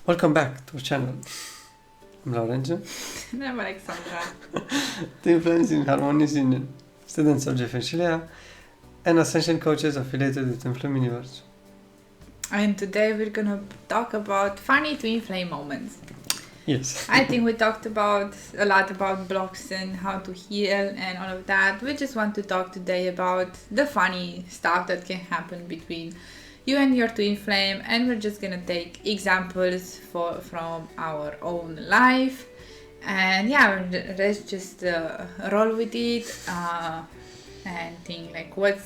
Welcome back to our channel. I'm Lorenzo. And I'm Alexandra. Twin Flames in Harmonious Union. Students of Jeff and Shaleia and Ascension coaches affiliated with Twin Flame Universe. And today we're gonna talk about funny twin flame moments. Yes. I think we talked about a lot about blocks and how to heal and all of that. We just want to talk today about the funny stuff that can happen between you and your twin flame, and we're just gonna take examples from our own life, and yeah, let's just roll with it and think like what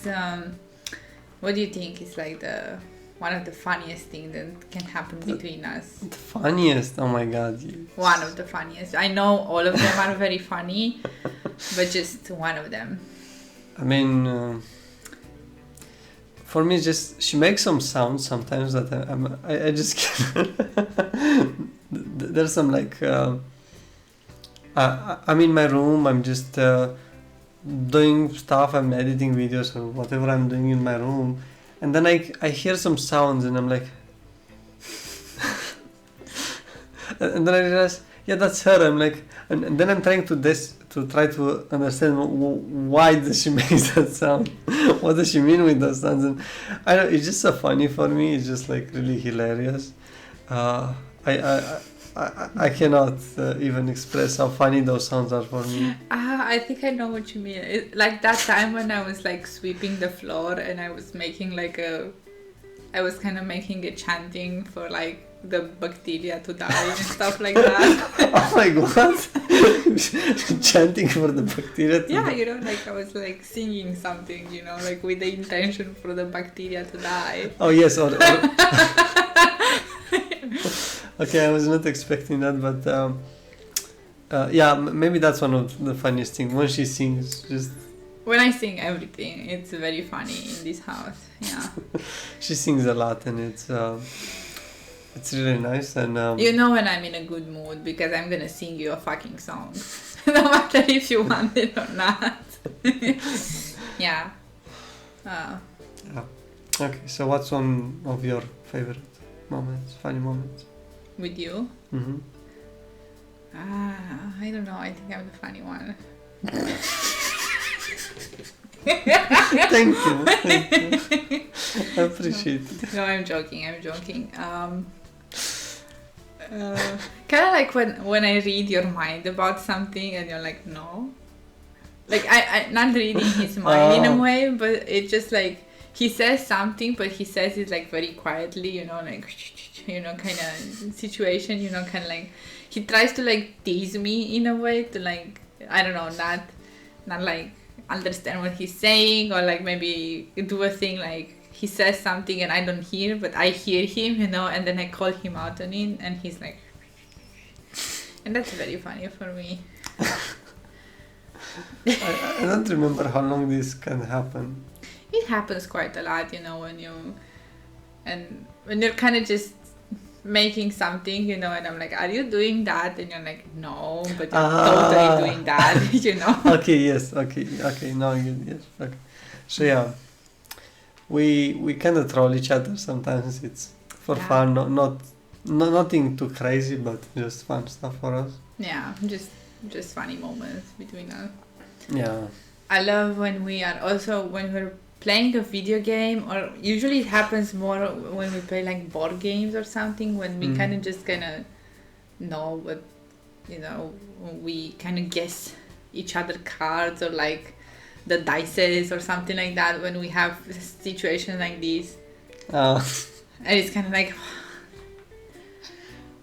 do you think is like the one of the funniest things that can happen between us? The funniest? Oh my god. Yes. One of the funniest. I know all of them are very funny, but just one of them. I mean, for me, just she makes some sounds sometimes that I just can't. There's some like I'm in my room. I'm just doing stuff. I'm editing videos or whatever I'm doing in my room, and then I hear some sounds and I'm like, and then I realize, yeah, that's her. I'm like, and then I'm trying to try to understand why does she make that sound. What does she mean with those sounds? And I don't, it's just so funny for me. It's just like really hilarious. I cannot even express how funny those sounds are for me. I think I know what you mean. Like that time when I was like sweeping the floor and I was making like I was kind of making a chanting for like the bacteria to die and stuff like that. Oh my god! Chanting for the bacteria to die. Yeah, like I was like singing something, like with the intention for the bacteria to die. Oh yes, or okay, I was not expecting that, but yeah, maybe that's one of the funniest things when she sings. Just when I sing everything, it's very funny in this house. Yeah. She sings a lot, and it's really nice. And when I'm in a good mood because I'm gonna sing you a fucking song, no matter if you want it or not. Yeah. Yeah. Okay, so what's one of your favorite moments, funny moments? With you? Mm-hmm. I don't know. I think I'm the funny one. Thank you. I appreciate it. No, I'm joking. Kind of like when I read your mind about something and you're like, no. Like, I not reading his mind in a way, but it's just like, he says something, but he says it like very quietly, like, kind of situation, kind of like, he tries to like tease me in a way to like, I don't know, not like understand what he's saying, or like maybe do a thing like he says something and I don't hear, but I hear him, and then I call him out on it and he's like, and that's very funny for me. I don't remember how long this can happen. It happens quite a lot, when you're kind of just making something, and I'm like, are you doing that? And you're like, no, but you're totally doing that, Okay, yes, okay, no, yes, okay. So yeah, we kind of troll each other sometimes. It's for fun, not nothing too crazy, but just fun stuff for us. Yeah, just funny moments between us. Yeah. I love when we're playing a video game, or usually it happens more when we play like board games or something, when we kind of know what, we kind of guess each other cards or like the dices or something like that when we have a situation like this. And it's kind of like,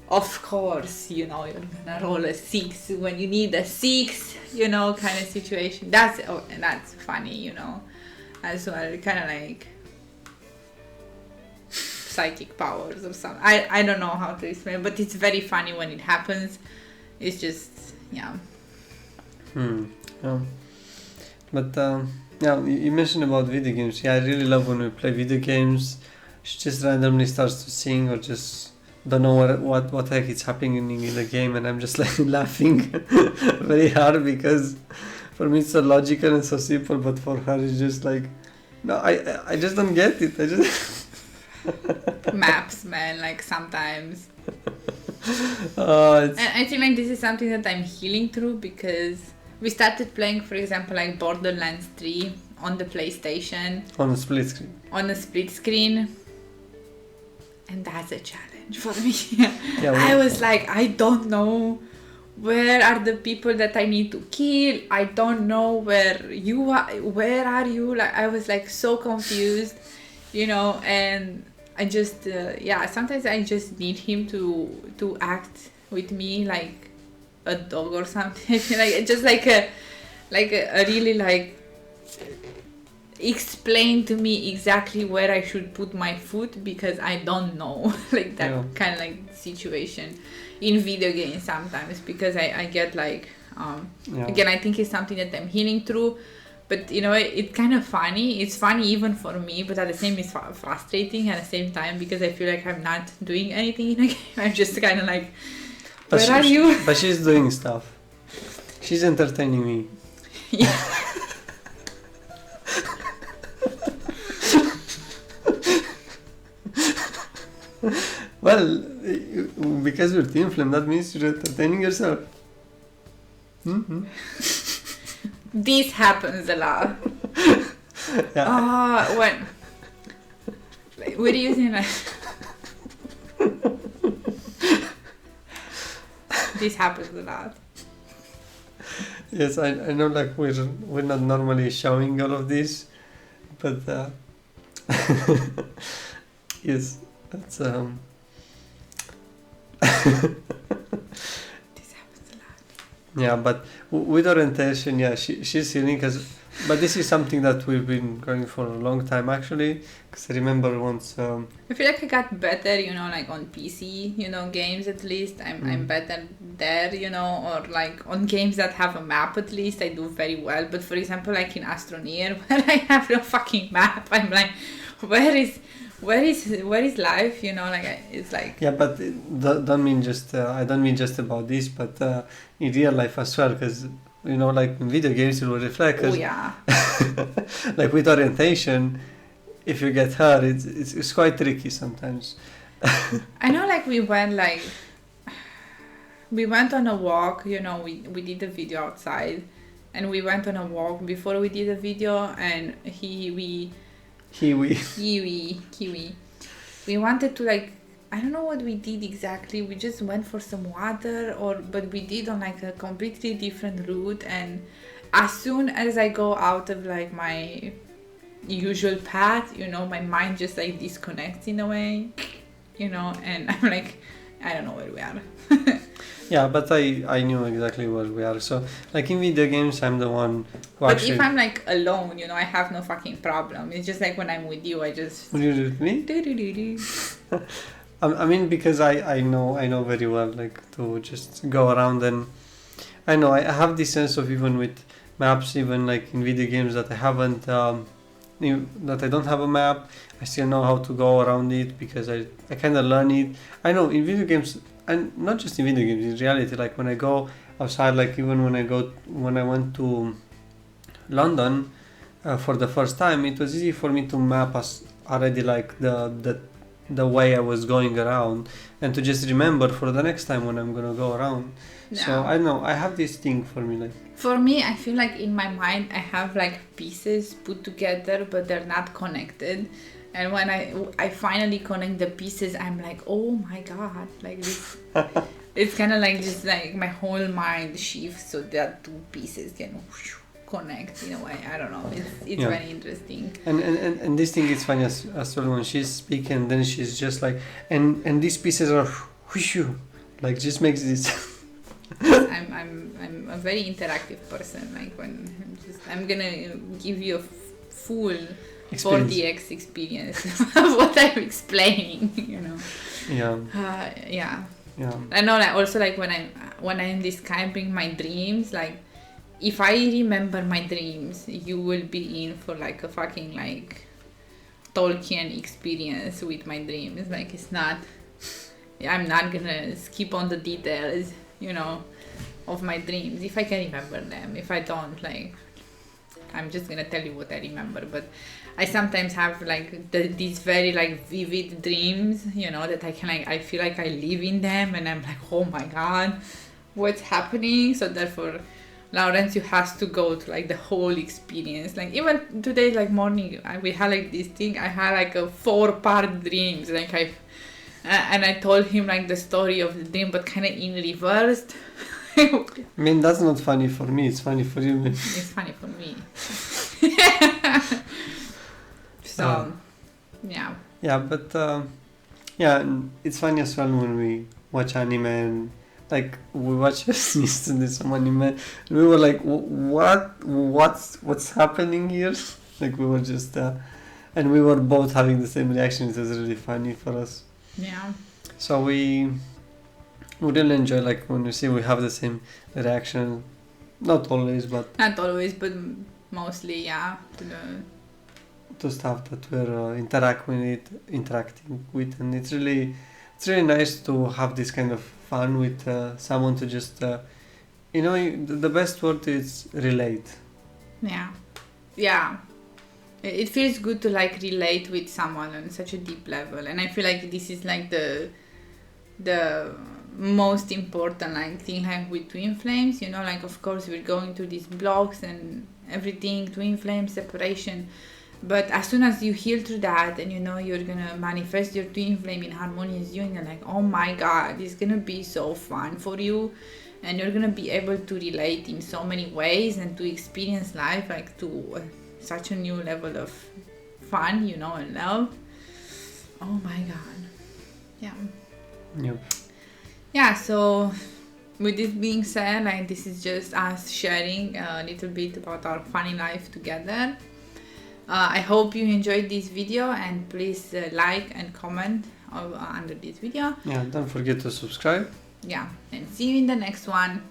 of course, you're gonna roll a 6 when you need a 6, kind of situation. That's funny, as well, kind of like psychic powers or something. I don't know how to explain, but it's very funny when it happens. It's just, yeah. But yeah, you mentioned about video games. Yeah, I really love when we play video games. She just randomly starts to sing or just don't know what the heck is happening in the game, and I'm just like laughing very hard because for me it's so logical and so simple, but for her it's just like, no, I just don't get it. I just maps, man, like sometimes It's, And I think like this is something that I'm healing through because we started playing, for example, like Borderlands 3 on the PlayStation on a split screen. on a split screen, and that's a challenge for me. Yeah, I was like, I don't know where are the people that I need to kill. I don't know where you are. Where are you? Like I was like so confused, and I just sometimes I just need him to act with me like a dog or something. Like just like a really like explain to me exactly where I should put my foot because I don't know. Like that kind of like situation in video games sometimes because I get like again I think it's something that I'm healing through. But it's kind of funny. It's funny even for me, but at the same time it's frustrating at the same time because I feel like I'm not doing anything in a game. I'm just kind of like, where are you? But she's doing stuff. She's entertaining me. Yeah. Well, because you're Twin Flame, that means you're entertaining yourself. Mm-hmm. This happens a lot. Yeah. When we're using like this happens a lot. Yes, I know. Like we're not normally showing all of this, but yes, that's This happens a lot. Yeah, but with orientation, she's healing but this is something that we've been going for a long time actually. Because I remember once. I feel like I got better, like on PC, games at least. I'm better there, or like on games that have a map at least I do very well. But for example, like in Astroneer, where I have no fucking map, I'm like, where is life? It's like. Yeah, but don't mean just. I don't mean just about this, but in real life as well, because. Like in video games, it will reflect. Oh yeah. Like with orientation, if you get hurt, it's quite tricky sometimes. I know, like we went on a walk. We did a video outside, and we went on a walk before we did the video, and we wanted to like. I don't know what we did exactly. We just went for some water but we did on like a completely different route, and as soon as I go out of like my usual path, my mind just like disconnects in a way, and I'm like, I don't know where we are. Yeah, but I knew exactly where we are. So like in video games, I'm the one who But actually... if I'm like alone, I have no fucking problem. It's just like when I'm with you, I just... Would you do it with me? I mean, because I know very well, like, to just go around, and I know I have this sense of, even with maps, even like in video games that I haven't, that I don't have a map, I still know how to go around it because I kind of learn it. I know in video games, and not just in video games, in reality, like when I go outside, like even when I went to London for the first time, it was easy for me to map us already, like the way I was going around, and to just remember for the next time when I'm gonna go around. No. So I know I have this thing for me, like, for me, I feel like in my mind I have like pieces put together but they're not connected, and when I finally connect the pieces, I'm like, oh my god, like this. It's kind of like just like my whole mind shifts so that two pieces can connect in a way. I don't know, it's very interesting, and this thing is funny as well when she's speaking, then she's just like, and these pieces are like, just makes this. I'm a very interactive person, like when I'm gonna give you a full 4DX experience of what I'm explaining, yeah. I know, like also like when I'm describing my dreams, like if I remember my dreams, you will be in for like a fucking like Tolkien experience with my dreams. Like it's not, I'm not gonna skip on the details, of my dreams if I can remember them. If I don't, like, I'm just gonna tell you what I remember. But I sometimes have like these very like vivid dreams, you know, that I can like, I feel like I live in them and I'm like, oh my god, what's happening? So therefore, Lawrence, you has to go to like the whole experience. Like even today, like morning, we had like this thing. I had like a 4-part dreams. Like and I told him like the story of the dream, but kind of in reversed. I mean, that's not funny for me. It's funny for you. It's funny for me. So, yeah. Yeah, but yeah, and it's funny as well when we watch anime and like we watched yesterday some anime and we were like, what's happening here? Like we were just and we were both having the same reaction. It was really funny for us. Yeah. So we really enjoy like when we see we have the same reaction. Not always, but mostly, yeah. To stuff that we're interacting with, and it's really nice to have this kind of fun with someone to just the best word is relate. Yeah, it feels good to like relate with someone on such a deep level, and I feel like this is like the most important like thing like with twin flames, you know, like of course we're going through these blocks and everything, twin flame separation. But as soon as you heal through that and you know you're gonna manifest your twin flame in harmonious union, like oh my god, it's gonna be so fun for you and you're gonna be able to relate in so many ways and to experience life like to such a new level of fun, you know, and love. Oh my god. Yeah. Yep. Yeah, so with this being said, like this is just us sharing a little bit about our funny life together. I hope you enjoyed this video and please like and comment under this video. Yeah, don't forget to subscribe. Yeah, and see you in the next one.